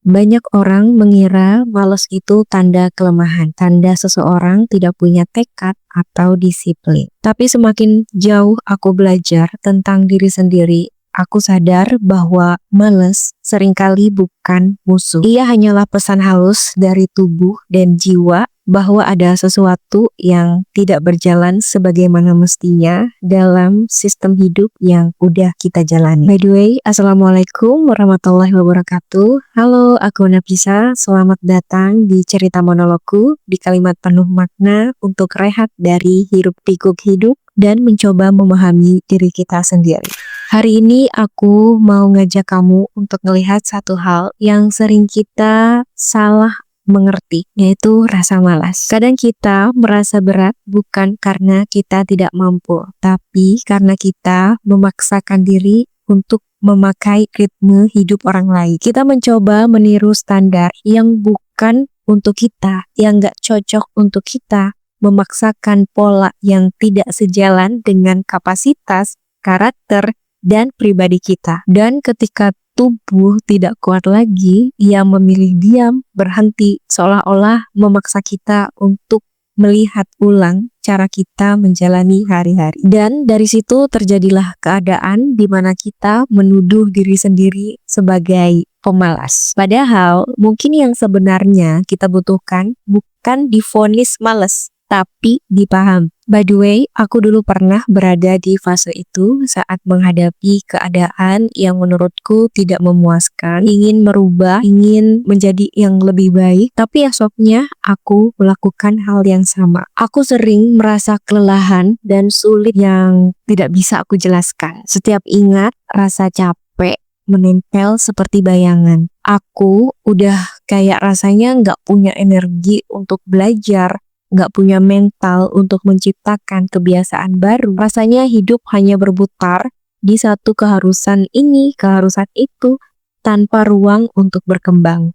Banyak orang mengira malas itu tanda kelemahan, tanda seseorang tidak punya tekad atau disiplin. Tapi semakin jauh aku belajar tentang diri sendiri, aku sadar bahwa malas seringkali bukan musuh. Ia hanyalah pesan halus dari tubuh dan jiwa bahwa ada sesuatu yang tidak berjalan sebagaimana mestinya dalam sistem hidup yang udah kita jalani. By the way, Assalamualaikum warahmatullahi wabarakatuh. Halo, aku Nafisa. Selamat datang di cerita monologku, di kalimat penuh makna untuk rehat dari hiruk pikuk hidup dan mencoba memahami diri kita sendiri. Hari ini aku mau ngajak kamu untuk melihat satu hal yang sering kita salah mengerti, yaitu rasa malas. Kadang kita merasa berat bukan karena kita tidak mampu, tapi karena kita memaksakan diri untuk memakai ritme hidup orang lain. Kita mencoba meniru standar yang bukan untuk kita, yang gak cocok untuk kita, memaksakan pola yang tidak sejalan dengan kapasitas, karakter, dan pribadi kita. Dan ketika tubuh tidak kuat lagi, ia memilih diam, berhenti, seolah-olah memaksa kita untuk melihat ulang cara kita menjalani hari-hari. Dan dari situ terjadilah keadaan di mana kita menuduh diri sendiri sebagai pemalas. Padahal mungkin yang sebenarnya kita butuhkan bukan divonis malas, tapi dipaham. By the way, aku dulu pernah berada di fase itu saat menghadapi keadaan yang menurutku tidak memuaskan, ingin merubah, ingin menjadi yang lebih baik, tapi esoknya aku melakukan hal yang sama. Aku sering merasa kelelahan dan sulit yang tidak bisa aku jelaskan. Setiap ingat, rasa capek menempel seperti bayangan. Aku udah kayak rasanya nggak punya energi untuk belajar, nggak punya mental untuk menciptakan kebiasaan baru. Rasanya hidup hanya berputar di satu keharusan ini, keharusan itu, tanpa ruang untuk berkembang.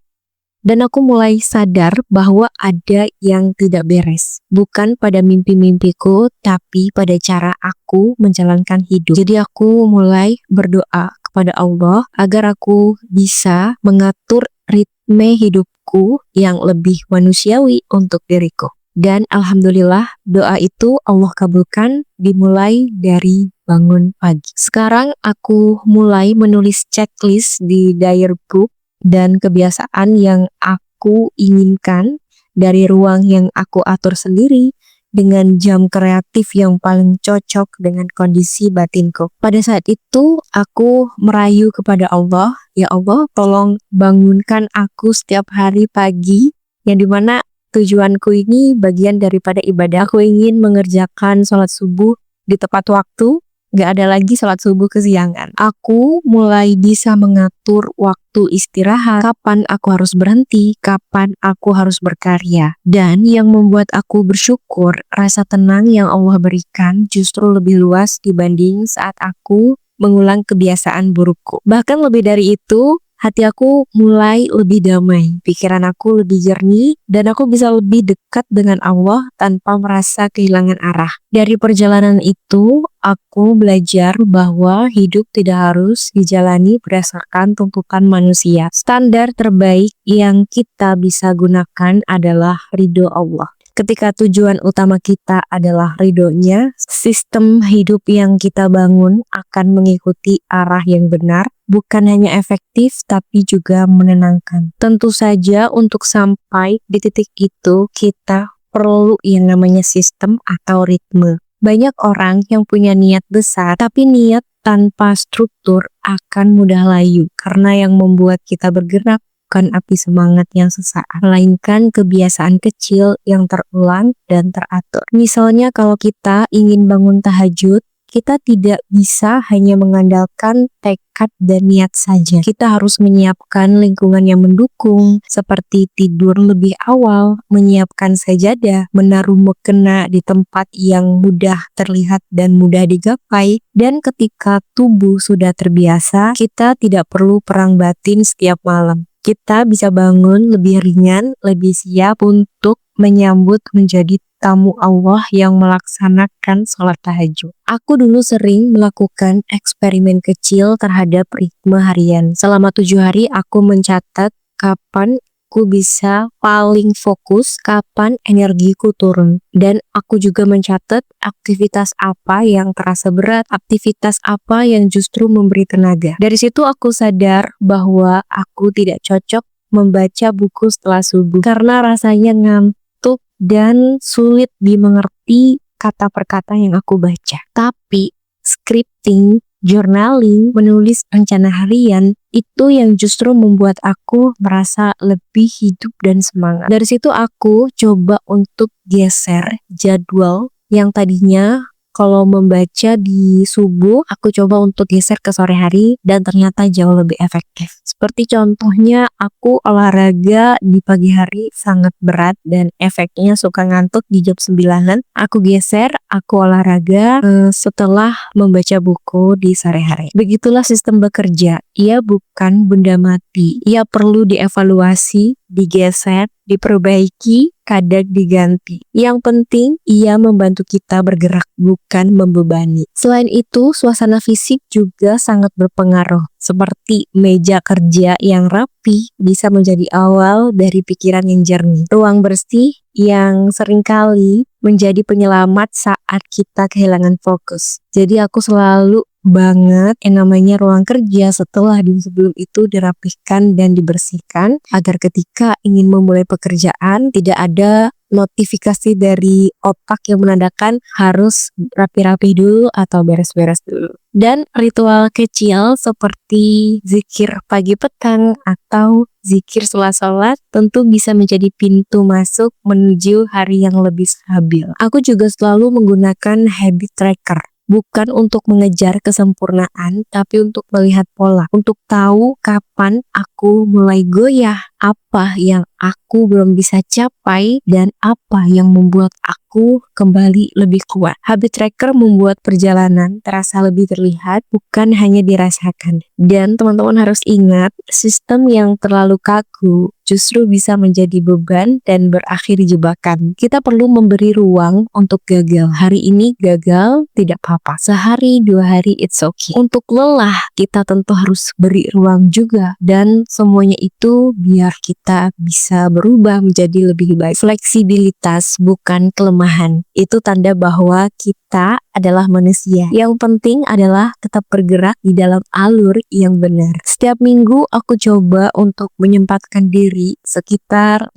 Dan aku mulai sadar bahwa ada yang tidak beres. Bukan pada mimpi-mimpiku, tapi pada cara aku menjalankan hidup. Jadi aku mulai berdoa kepada Allah agar aku bisa mengatur ritme hidupku yang lebih manusiawi untuk diriku. Dan alhamdulillah doa itu Allah kabulkan dimulai dari bangun pagi. Sekarang aku mulai menulis checklist di diary book dan kebiasaan yang aku inginkan dari ruang yang aku atur sendiri dengan jam kreatif yang paling cocok dengan kondisi batinku. Pada saat itu aku merayu kepada Allah, ya Allah tolong bangunkan aku setiap hari pagi yang dimana tujuanku ini bagian daripada ibadah. Aku ingin mengerjakan sholat subuh di tepat waktu, gak ada lagi sholat subuh kesiangan. Aku mulai bisa mengatur waktu istirahat, kapan aku harus berhenti, kapan aku harus berkarya. Dan yang membuat aku bersyukur, rasa tenang yang Allah berikan justru lebih luas dibanding saat aku mengulang kebiasaan burukku. Bahkan lebih dari itu, hati aku mulai lebih damai, pikiran aku lebih jernih, dan aku bisa lebih dekat dengan Allah tanpa merasa kehilangan arah. Dari perjalanan itu, aku belajar bahwa hidup tidak harus dijalani berdasarkan tuntutan manusia. Standar terbaik yang kita bisa gunakan adalah ridho Allah. Ketika tujuan utama kita adalah ridhonya, sistem hidup yang kita bangun akan mengikuti arah yang benar, bukan hanya efektif tapi juga menenangkan. Tentu saja untuk sampai di titik itu kita perlu yang namanya sistem atau ritme. Banyak orang yang punya niat besar tapi niat tanpa struktur akan mudah layu karena yang membuat kita bergerak bukan api semangat yang sesaat, melainkan kebiasaan kecil yang terulang dan teratur. Misalnya kalau kita ingin bangun tahajud, kita tidak bisa hanya mengandalkan tekad dan niat saja. Kita harus menyiapkan lingkungan yang mendukung, seperti tidur lebih awal, menyiapkan sajadah, menaruh mukena di tempat yang mudah terlihat dan mudah digapai. Dan ketika tubuh sudah terbiasa, kita tidak perlu perang batin setiap malam. Kita bisa bangun lebih ringan, lebih siap untuk menyambut menjadi tamu Allah yang melaksanakan sholat tahajud. Aku dulu sering melakukan eksperimen kecil terhadap ritme harian. Selama 7 hari aku mencatat kapan aku bisa paling fokus, kapan energiku turun. Dan aku juga mencatat aktivitas apa yang terasa berat, aktivitas apa yang justru memberi tenaga. Dari situ aku sadar bahwa aku tidak cocok membaca buku setelah subuh karena rasanya ngantuk dan sulit dimengerti kata per kata yang aku baca. Tapi scripting, journaling, menulis rencana harian, itu yang justru membuat aku merasa lebih hidup dan semangat. Dari situ aku coba untuk geser jadwal yang tadinya kalau membaca di subuh, aku coba untuk geser ke sore hari dan ternyata jauh lebih efektif. Seperti contohnya aku olahraga di pagi hari sangat berat dan efeknya suka ngantuk di jam 9-an. Aku geser, aku olahraga setelah membaca buku di sore hari. Begitulah sistem bekerja. Ia bukan benda mati. Ia perlu dievaluasi, digeser, diperbaiki, kadang diganti. Yang penting, ia membantu kita bergerak, bukan membebani. Selain itu, suasana fisik juga sangat berpengaruh. Seperti meja kerja yang rapi bisa menjadi awal dari pikiran yang jernih. Ruang bersih yang seringkali menjadi penyelamat saat kita kehilangan fokus. Jadi aku selalu banget yang namanya ruang kerja setelah sebelum itu dirapihkan dan dibersihkan agar ketika ingin memulai pekerjaan tidak ada notifikasi dari otak yang menandakan harus rapi-rapi dulu atau beres-beres dulu. Dan ritual kecil seperti zikir pagi petang atau zikir setelah sholat tentu bisa menjadi pintu masuk menuju hari yang lebih stabil. Aku juga selalu menggunakan habit tracker. Bukan untuk mengejar kesempurnaan, tapi untuk melihat pola. Untuk tahu kapan aku mulai goyah, apa yang aku belum bisa capai, dan apa yang membuat aku kembali lebih kuat. Habit tracker membuat perjalanan terasa lebih terlihat, bukan hanya dirasakan. Dan teman-teman harus ingat, sistem yang terlalu kaku justru bisa menjadi beban dan berakhir jebakan. Kita perlu memberi ruang untuk gagal. Hari ini gagal, tidak apa-apa. Sehari, 2 hari, it's okay. Untuk lelah, kita tentu harus beri ruang juga. Dan semuanya itu biar kita bisa berubah menjadi lebih baik. Fleksibilitas bukan kelemahan. Itu tanda bahwa kita adalah manusia. Yang penting adalah tetap bergerak di dalam alur yang benar. Setiap minggu aku coba untuk menyempatkan diri sekitar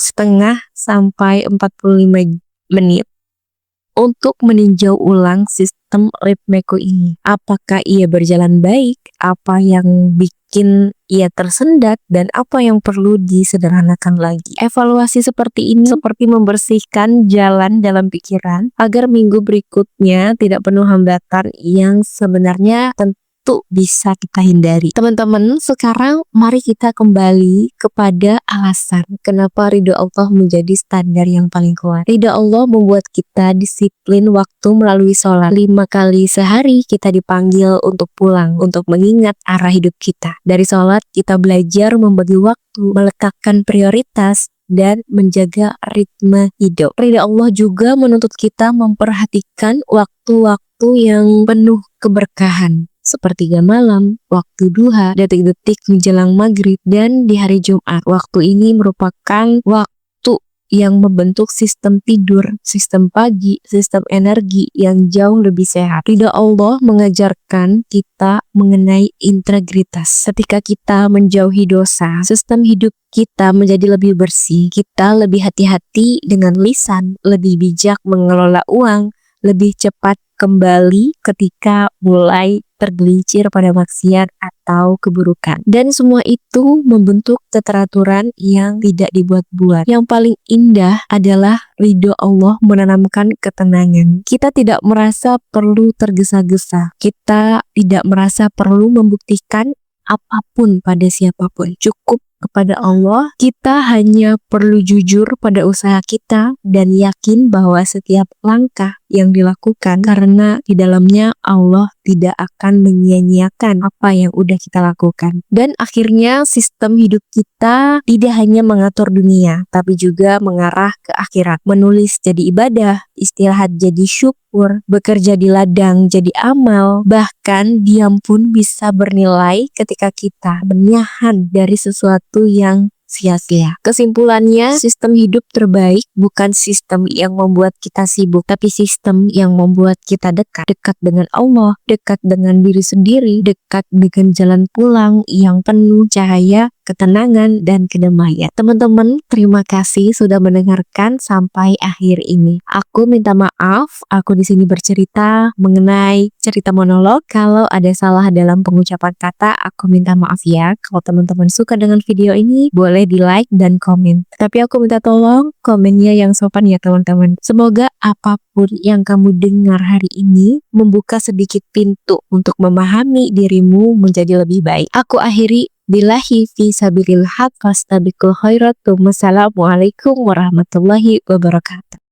setengah sampai 45 menit untuk meninjau ulang sistem ritmeku ini. Apakah ia berjalan baik? Apa yang bikin ia tersendat? Dan apa yang perlu disederhanakan lagi? Evaluasi seperti ini seperti membersihkan jalan dalam pikiran agar minggu berikutnya tidak penuh hambatan yang sebenarnya tentu bisa kita hindari. Teman-teman, sekarang mari kita kembali kepada alasan kenapa ridho Allah menjadi standar yang paling kuat. Ridho Allah membuat kita disiplin waktu melalui sholat. 5 kali sehari kita dipanggil untuk pulang, untuk mengingat arah hidup kita. Dari sholat kita belajar membagi waktu, meletakkan prioritas, dan menjaga ritme hidup. Ridho Allah juga menuntut kita memperhatikan waktu-waktu yang penuh keberkahan. Sepertiga malam, waktu duha, detik-detik menjelang maghrib, dan di hari Jumat. Waktu ini merupakan waktu yang membentuk sistem tidur, sistem pagi, sistem energi yang jauh lebih sehat. Ridho Allah mengajarkan kita mengenai integritas. Ketika kita menjauhi dosa, sistem hidup kita menjadi lebih bersih. Kita lebih hati-hati dengan lisan, lebih bijak mengelola uang, lebih cepat kembali ketika mulai tergelincir pada maksiat atau keburukan. Dan semua itu membentuk keteraturan yang tidak dibuat-buat. Yang paling indah adalah ridho Allah menanamkan ketenangan. Kita tidak merasa perlu tergesa-gesa. Kita tidak merasa perlu membuktikan apapun pada siapapun. Cukup kepada Allah, kita hanya perlu jujur pada usaha kita dan yakin bahwa setiap langkah yang dilakukan karena di dalamnya Allah tidak akan menyia-nyiakan apa yang udah kita lakukan. Dan akhirnya sistem hidup kita tidak hanya mengatur dunia, tapi juga mengarah ke akhirat. Menulis jadi ibadah, istirahat jadi syukur, bekerja di ladang jadi amal, bahkan diam pun bisa bernilai ketika kita menahan dari sesuatu yang sia-sia. Kesimpulannya, sistem hidup terbaik bukan sistem yang membuat kita sibuk, tapi sistem yang membuat kita dekat. Dekat dengan Allah, dekat dengan diri sendiri, dekat dengan jalan pulang yang penuh cahaya, ketenangan, dan kedamaian. Teman-teman, terima kasih sudah mendengarkan sampai akhir ini. Aku minta maaf, aku di sini bercerita mengenai cerita monolog. Kalau ada salah dalam pengucapan kata, aku minta maaf ya. Kalau teman-teman suka dengan video ini, boleh di like dan komen. Tapi aku minta tolong komennya yang sopan ya teman-teman. Semoga apapun yang kamu dengar hari ini membuka sedikit pintu untuk memahami dirimu menjadi lebih baik. Aku akhiri. Billahi fi sabilil haq fastabiqul khairat. Wassalamualaikum warahmatullahi wabarakatuh.